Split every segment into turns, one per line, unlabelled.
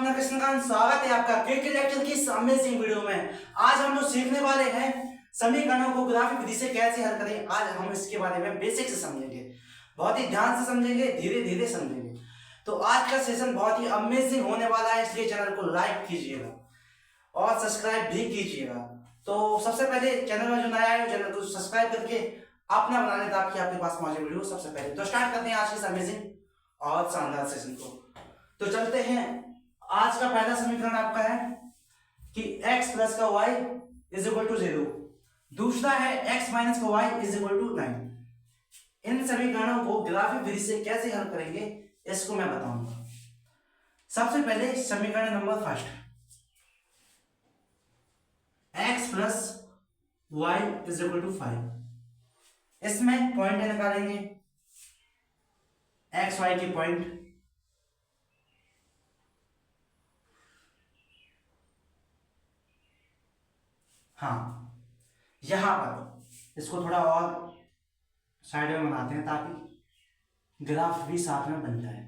अपना कृष्णकांत, स्वागत है आपका क्रिकेट लेक्चर की इस अमेजिंग वीडियो में। आज हम लोग सीखने वाले हैं समीकरणों को ग्राफिक विधि से कैसे हल करें। आज हम इसके बारे में बेसिक से समझेंगे, बहुत ही ध्यान से समझेंगे, धीरे धीरे समझेंगे। तो आज का सेशन बहुत ही अमेजिंग होने वाला है, इसलिए चैनल को लाइक कीजिएगा और सब्सक्राइब भी कीजिएगा। तो सबसे पहले चैनल में जो नया है चैनल को सब्सक्राइब करके अपना बना लें ताकि आपके पास पहुंचे वीडियो सबसे पहले। तो स्टार्ट करते हैं आज के अमेजिंग और शानदार सेशन को। तो चलते हैं। आज का पहला समीकरण आपका है कि x प्लस का y इज इक्वल टू 0। दूसरा है x माइनस का y इज इक्वल टू 9। इन समीकरणों को ग्राफिक विधि से कैसे हल करेंगे इसको मैं बताऊंगा। सबसे पहले समीकरण number first, x plus y is equal to 5। इसमें पॉइंट निकालेंगे, एक्स वाई की पॉइंट। हाँ, यहां पर इसको थोड़ा और साइड में बनाते हैं ताकि ग्राफ भी साथ में बन जाए।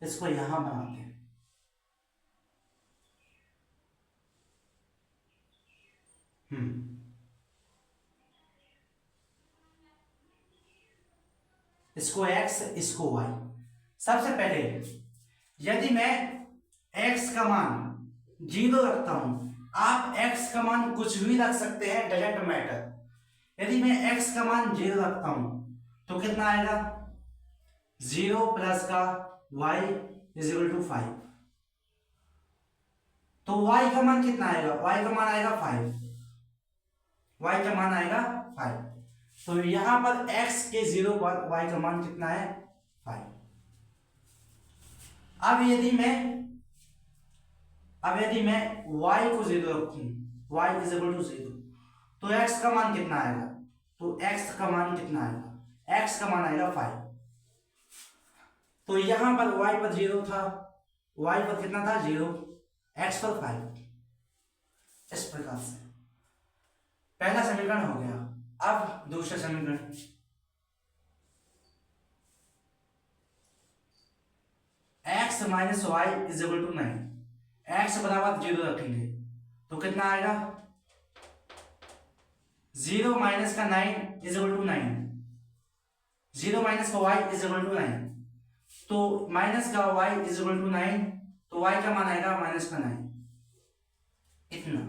इसको यहां बनाते हैं। इसको x, इसको y। सबसे पहले यदि मैं x का मान 0 रखता हूं, आप x का मान कुछ भी रख सकते हैं, डजेंट मैटर। यदि मैं x का मान 0 रखता हूं तो कितना आएगा, 0 प्लस का y इज इक्वल टू 5। तो y का मान कितना आएगा, y का मान आएगा 5। y का मान आएगा 5। तो यहां पर x के 0 पर y का मान कितना है, 5। अब यदि मैं y को 0 रखूं, y इज इक्वल टू 0, तो x का मान कितना आएगा, तो x का मान कितना आएगा, x का मान आएगा 5। तो यहां पर y पर 0 था, y पर कितना था, 0, x पर 5। इस प्रकार से पहला समीकरण हो गया। अब दूसरा समीकरण, x minus Y is equal to 9। x बराबर 0 रखेंगे तो कितना आएगा, 0 माइनस का 9 इज इक्वल टू 9। 0 माइनस का y इज इक्वल टू 9। तो माइनस का y इज इक्वल टू 9, तो y का मान आएगा माइनस का 9, इतना।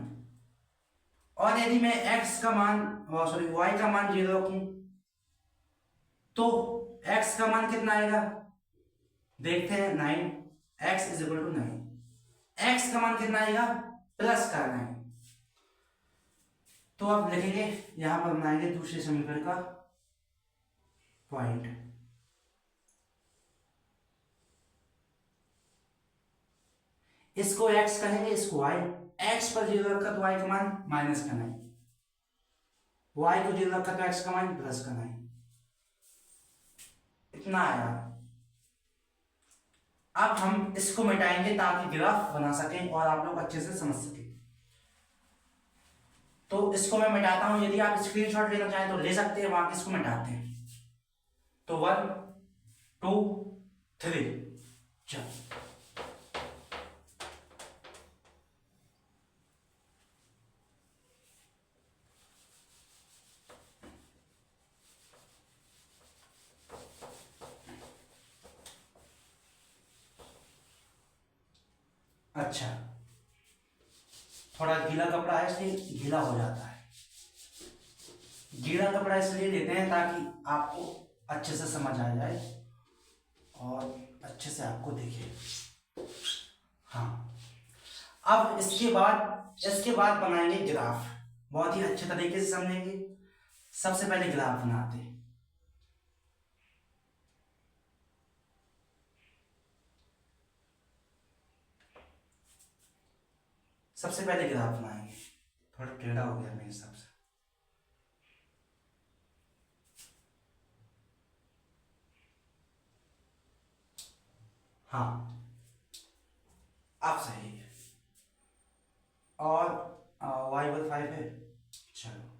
और यदि मैं x का मान y का मान 0 रखूं तो x का मान कितना आएगा, देखते हैं, 9, x is equal to 9। x का मान कितना आएगा, प्लस का 9। तो अब लिखेंगे, यहां पर बनाएंगे दूसरे समीकरण का पॉइंट। इसको x कहेंगे, इसको y। x पर 0 रखा तो y का मान माइनस का 9, y को 0 रखा तो x का मान प्लस का 9, इतना आया। अब हम इसको मिटाएंगे ताकि ग्राफ बना सकें और आप लोग अच्छे से समझ सकें। तो इसको मैं मिटाता हूं, यदि आप स्क्रीनशॉट लेना चाहें तो ले सकते हैं, वहां इसको मिटाते हैं। तो 1 2 3 चल। अच्छा, थोड़ा गीला कपड़ा है इसलिए गीला हो जाता है। गीला कपड़ा इसलिए देते हैं ताकि आपको अच्छे से समझ आ जाए और अच्छे से आपको दिखे। हाँ, अब इसके बाद बनाएंगे ग्राफ, बहुत ही अच्छे तरीके से समझेंगे। सबसे पहले ग्राफ बनाते हैं। सबसे पहले ग्राफ बनाएंगे, थोड़ा टेढ़ा हो गया मेरे हिसाब से। हाँ, अब सही है। और y पर 5 है, चलो।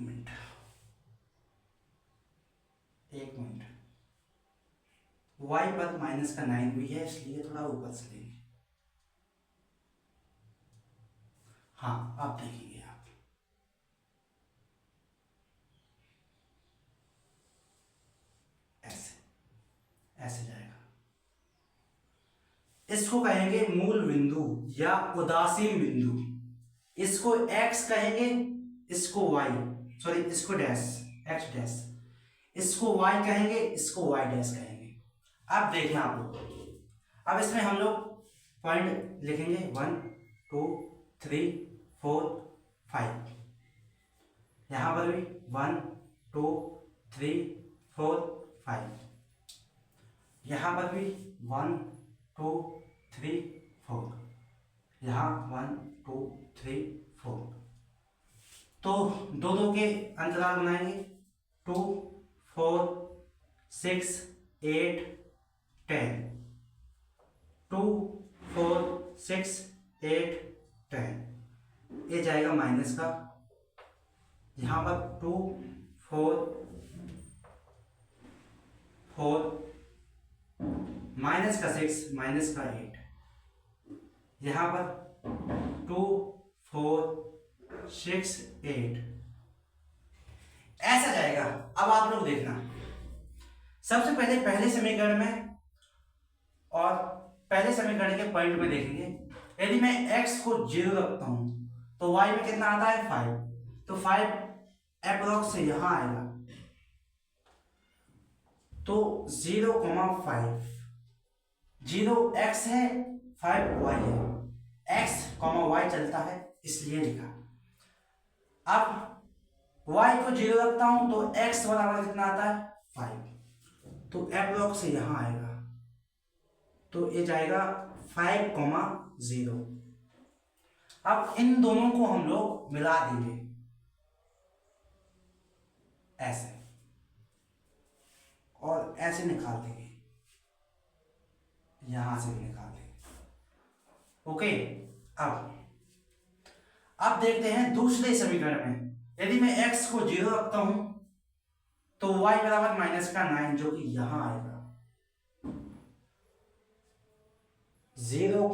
मिनट, एक मिनट। y पर माइनस का 9 भी है, इसलिए थोड़ा ऊपर से लेंगे। हाँ, आप देखेंगे, आप ऐसे ऐसे जाएगा। इसको कहेंगे मूल बिंदु या उदासीन बिंदु। इसको x कहेंगे, इसको y, सॉरी इसको डैश, x डैश, इसको y कहेंगे, इसको y डैश कहेंगे। अब देखना आप लोग, अब इसमें हम लोग पॉइंट लिखेंगे 1 2 3 4 5। यहां पर भी 1 2 3 4 5। यहां पर भी 1 2 3 4। यहाँ 1 2 3 4। तो दो दो के अंतराल बनाएंगे, 2 4 6 8 10। 2 4 6 8 10। ये जाएगा माइनस का, यहाँ पर 2 4 4 माइनस का 6 माइनस का 8। यहाँ पर 2 4 6 8 ऐसा जाएगा। अब आप लोग देखना, सबसे पहले समीकरण में और पहले समीकरण के पॉइंट में देखेंगे। यदि मैं x को 0 रखता हूं तो y में कितना आता है 5, तो 5 अप्रोक्स से यहां आएगा, तो 0,5, 0 x है 5 y है, x, y चलता है इसलिए लिखा। अब y को 0 रखता हूं तो x बराबर कितना आता है 5, तो अप्रोक्स से यहां आएगा, तो ये जाएगा 5,0। अब इन दोनों को हम लोग मिला देंगे ऐसे, और ऐसे निकाल देंगे, यहां से भी निकाल देंगे। ओके, अब देखते हैं दूसरे समीकरण में। यदि मैं x को 0 रखता हूं तो y बराबर माइनस का 9, जो कि यहां आएगा, 0,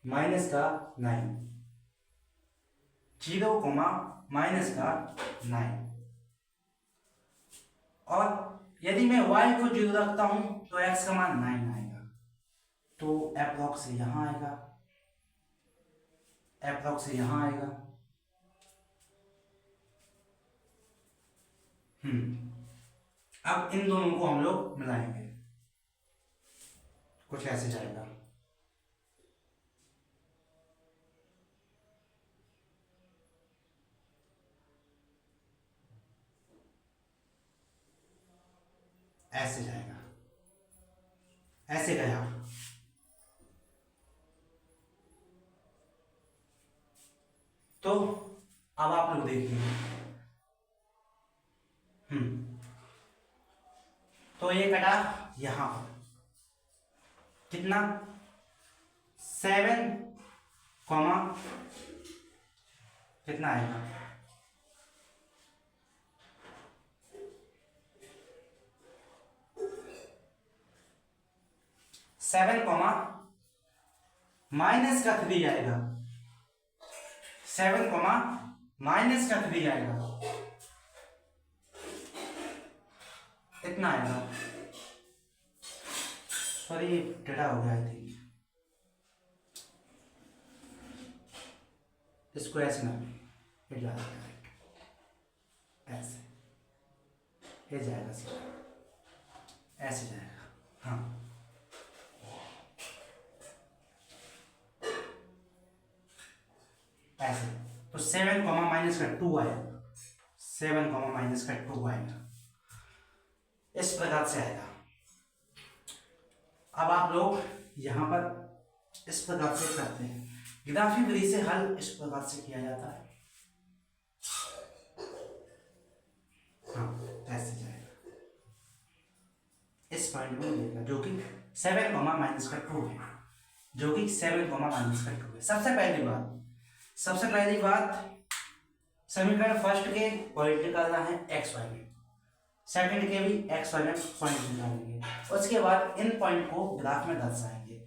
माइनस का 9, 0, माइनस का 9। और यदि मैं y को 0 रखता हूं तो x का मान 9 आएगा, तो अप्रोक्स यहां आएगा, अप्रोक्स यहां आएगा। अब इन दोनों को हम लोग मिलाएंगे, कुछ ऐसे जाएगा। ऐसे जाएगा, ऐसे गया। तो अब आप लोग देखिए, तो ये कटा यहां पर कितना 7, कितना आएगा 7, माइनस का 3 आएगा, 7, माइनस का 3 आएगा, इतना आएगा। सॉरी, डेटा हो गया आई थिंक, इसको ऐसे ना ऐसे, ये जाएगा सीधा, ऐसे जाएगा। हाँ, ऐसे, तो 7, माइनस का 2 आएगा, 7, माइनस का 2 आएगा, इस प्रकार से आएगा। अब आप लोग यहां पर इस प्रकार से करते हैं, ग्राफी विधि से हल इस प्रकार से किया जाता है। हाँ, ऐसे जाएगा, इस पॉइंट में मिलेगा, जो कि 7, माइनस का 2 है, जो कि 7, माइनस का 2 है। सबसे पहली बात समीकरण फर्स्ट के पॉइंट निकालना है एक्स वाई में, सेकंड के भी एक्स वाई में पॉइंट निकालेंगे, उसके बाद इन पॉइंट को ग्राफ में दर्शाएंगे,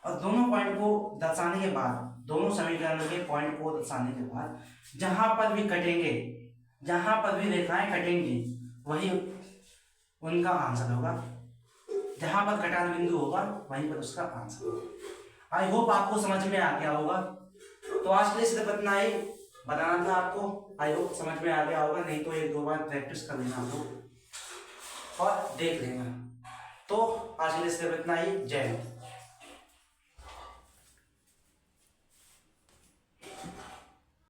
और दोनों पॉइंट को दर्शाने के बाद, दोनों समीकरणों के पॉइंट को दर्शाने के बाद जहां पर भी कटेंगे, जहां पर भी रेखाएं कटेंगी वही उनका आंसर होगा, जहां पर कटान बिंदु होगा वहीं पर उसका आंसर होगा। आई होप आपको समझ में आ गया होगा। तो आज के लिए सिर्फ इतना ही बताना था आपको, आई होप समझ में आ गया होगा, नहीं तो एक दो बार प्रैक्टिस कर लेना आप लोग और देख लेना। तो आज के लिए सिर्फ इतना ही, जय हिंद।